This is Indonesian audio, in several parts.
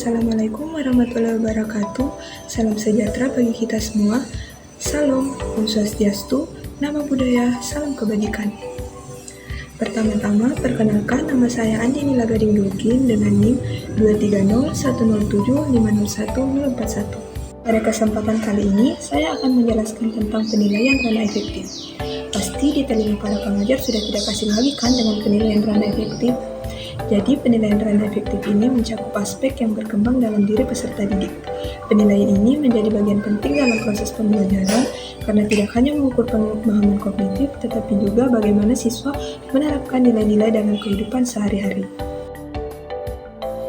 Assalamualaikum warahmatullahi wabarakatuh. Salam sejahtera bagi kita semua. Salam, Om Swastiastu, Nama Budaya, Salam Kebajikan. Pertama-tama, perkenalkan nama saya Andi Nila Gading Dulkin dengan NIM 23010750141. Pada kesempatan kali ini, saya akan menjelaskan tentang penilaian ranah efektif. Pasti di telinga para pengajar sudah tidak asing lagi kan dengan penilaian ranah efektif. Jadi, penilaian ranah efektif ini mencakup aspek yang berkembang dalam diri peserta didik. Penilaian ini menjadi bagian penting dalam proses pembelajaran karena tidak hanya mengukur pemahaman kognitif, tetapi juga bagaimana siswa menerapkan nilai-nilai dalam kehidupan sehari-hari.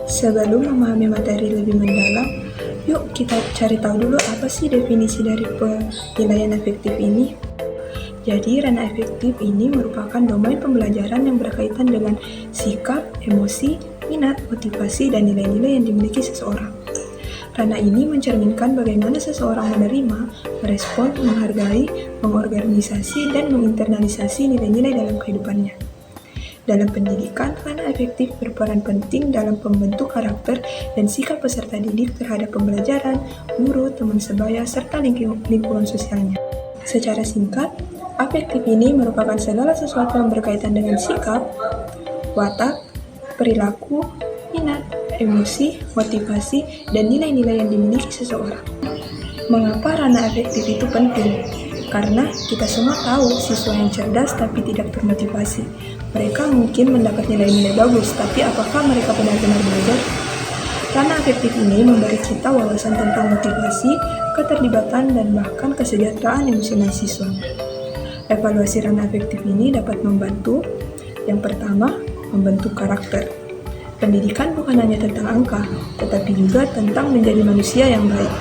Sebelum memahami materi lebih mendalam, yuk kita cari tahu dulu apa sih definisi dari penilaian efektif ini. Jadi, ranah efektif ini merupakan domain pembelajaran yang berkaitan dengan sikap, emosi, minat, motivasi, dan nilai-nilai yang dimiliki seseorang. Ranah ini mencerminkan bagaimana seseorang menerima, merespon, menghargai, mengorganisasi, dan menginternalisasi nilai-nilai dalam kehidupannya. Dalam pendidikan, ranah efektif berperan penting dalam pembentuk karakter dan sikap peserta didik terhadap pembelajaran, guru, teman sebaya, serta lingkungan sosialnya. Secara singkat, afektif ini merupakan segala sesuatu yang berkaitan dengan sikap, watak, perilaku, minat, emosi, motivasi, dan nilai-nilai yang dimiliki seseorang. Mengapa ranah afektif itu penting? Karena kita semua tahu siswa yang cerdas tapi tidak termotivasi. Mereka mungkin mendapat nilai-nilai bagus, tapi apakah mereka benar-benar belajar? Ranah afektif ini memberi kita wawasan tentang motivasi, keterlibatan, dan bahkan kesejahteraan emosional siswa. Evaluasi ranah afektif ini dapat membantu, yang pertama, membentuk karakter. Pendidikan bukan hanya tentang angka, tetapi juga tentang menjadi manusia yang baik.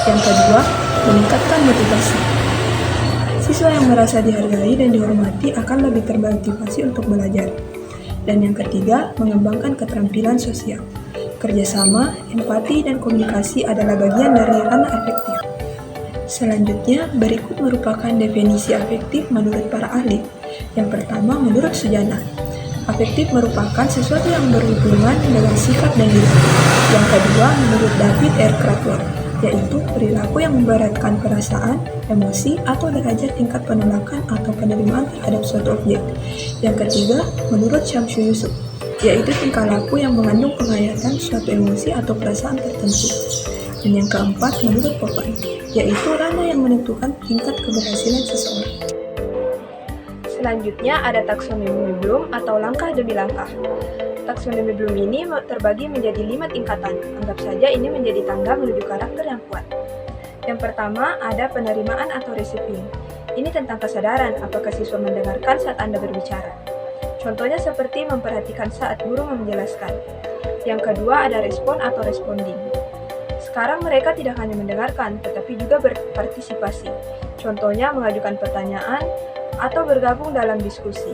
Yang kedua, meningkatkan motivasi. Siswa yang merasa dihargai dan dihormati akan lebih termotivasi untuk belajar. Dan yang ketiga, mengembangkan keterampilan sosial. Kerjasama, empati, dan komunikasi adalah bagian dari ranah afektif. Selanjutnya, berikut merupakan definisi afektif menurut para ahli. Yang pertama, menurut Sujana, afektif merupakan sesuatu yang berhubungan dengan sikap dan diri. Yang kedua, menurut David R. Cratlow, yaitu perilaku yang memberatkan perasaan, emosi, atau derajat tingkat penolakan atau penerimaan terhadap suatu objek. Yang ketiga, menurut Syamsu Yusuf, yaitu tingkah laku yang mengandung penghayatan suatu emosi atau perasaan tertentu. Dan yang keempat, menurut Popper, yaitu ranah yang menentukan tingkat keberhasilan seseorang. Selanjutnya ada taksonomi Bloom atau langkah demi langkah. Taksonomi Bloom ini terbagi menjadi 5 tingkatan. Anggap saja ini menjadi tangga menuju karakter yang kuat. Yang pertama ada penerimaan atau receiving. Ini tentang kesadaran apakah siswa mendengarkan saat Anda berbicara. Contohnya seperti memperhatikan saat guru menjelaskan. Yang kedua ada respon atau responding. Sekarang mereka tidak hanya mendengarkan, tetapi juga berpartisipasi. Contohnya mengajukan pertanyaan atau bergabung dalam diskusi.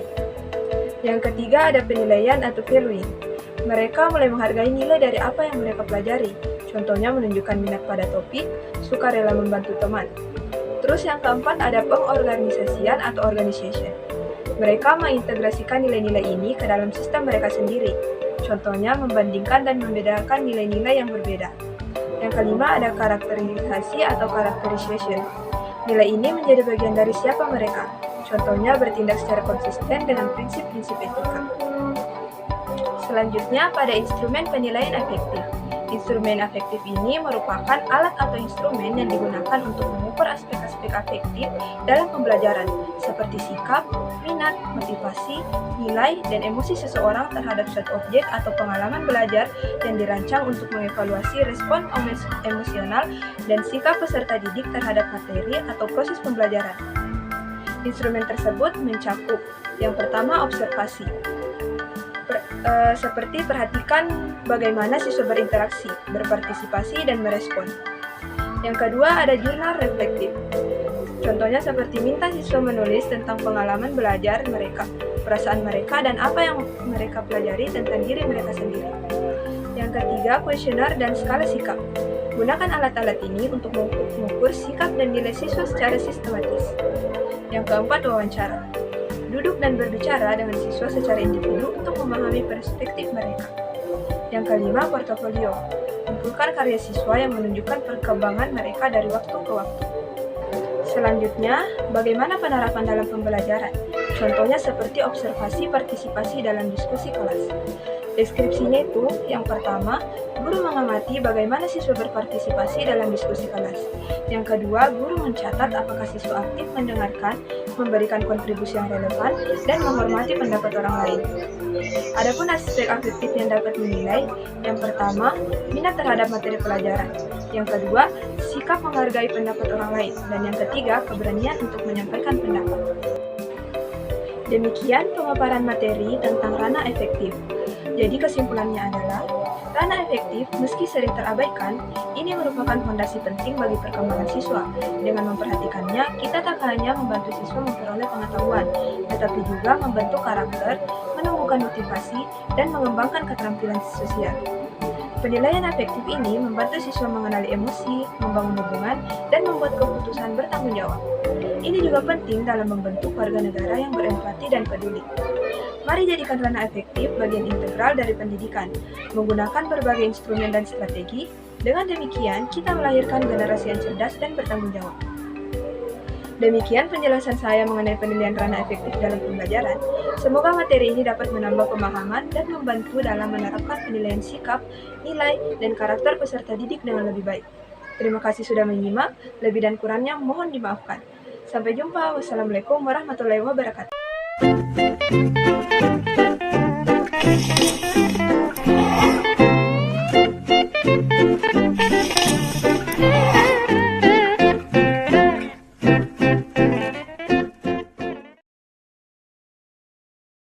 Yang ketiga ada penilaian atau valuing. Mereka mulai menghargai nilai dari apa yang mereka pelajari. Contohnya menunjukkan minat pada topik, suka rela membantu teman. Terus yang keempat ada pengorganisasian atau organization. Mereka mengintegrasikan nilai-nilai ini ke dalam sistem mereka sendiri. Contohnya membandingkan dan membedakan nilai-nilai yang berbeda. Yang kelima ada karakterisasi atau characterization. Nilai ini menjadi bagian dari siapa mereka. Contohnya bertindak secara konsisten dengan prinsip-prinsip etika. Selanjutnya pada instrumen penilaian afektif. Instrumen afektif ini merupakan alat atau instrumen yang digunakan untuk mengukur aspek-aspek afektif dalam pembelajaran, seperti sikap, minat, motivasi, nilai, dan emosi seseorang terhadap suatu objek atau pengalaman belajar yang dirancang untuk mengevaluasi respon emosional dan sikap peserta didik terhadap materi atau proses pembelajaran. Instrumen tersebut mencakup yang pertama observasi. Seperti perhatikan bagaimana siswa berinteraksi, berpartisipasi, dan merespon. Yang kedua ada jurnal reflektif. Contohnya seperti minta siswa menulis tentang pengalaman belajar mereka, perasaan mereka, dan apa yang mereka pelajari tentang diri mereka sendiri. Yang ketiga, kuesioner dan skala sikap. Gunakan alat-alat ini untuk mengukur sikap dan nilai siswa secara sistematis. Yang keempat, wawancara. Duduk dan berbicara dengan siswa secara individu untuk memahami perspektif mereka. Yang kelima, portofolio. mengumpulkan karya siswa yang menunjukkan perkembangan mereka dari waktu ke waktu. Selanjutnya, bagaimana penerapan dalam pembelajaran? Contohnya seperti observasi partisipasi dalam diskusi kelas. Deskripsinya itu, yang pertama, guru mengamati bagaimana siswa berpartisipasi dalam diskusi kelas. Yang kedua, guru mencatat apakah siswa aktif mendengarkan, memberikan kontribusi yang relevan, dan menghormati pendapat orang lain. Adapun aspek afektif yang dapat dinilai, yang pertama, minat terhadap materi pelajaran. Yang kedua, sikap menghargai pendapat orang lain. Dan yang ketiga, keberanian untuk menyampaikan pendapat. Demikian pemaparan materi tentang ranah efektif. Jadi kesimpulannya adalah, ranah efektif meski sering terabaikan, ini merupakan fondasi penting bagi perkembangan siswa. Dengan memperhatikannya, kita tak hanya membantu siswa memperoleh pengetahuan, tetapi juga membentuk karakter, menumbuhkan motivasi, dan mengembangkan keterampilan sosial. Penilaian afektif ini membantu siswa mengenali emosi, membangun hubungan, dan membuat keputusan bertanggung jawab. Ini juga penting dalam membentuk warga negara yang berempati dan peduli. Mari jadikan ranah efektif bagian integral dari pendidikan, menggunakan berbagai instrumen dan strategi. Dengan demikian, kita melahirkan generasi yang cerdas dan bertanggung jawab. Demikian penjelasan saya mengenai penilaian ranah efektif dalam pembelajaran. Semoga materi ini dapat menambah pemahaman dan membantu dalam menerapkan penilaian sikap, nilai, dan karakter peserta didik dengan lebih baik. Terima kasih sudah menyimak, lebih dan kurangnya mohon dimaafkan. Sampai jumpa, wassalamualaikum warahmatullahi wabarakatuh.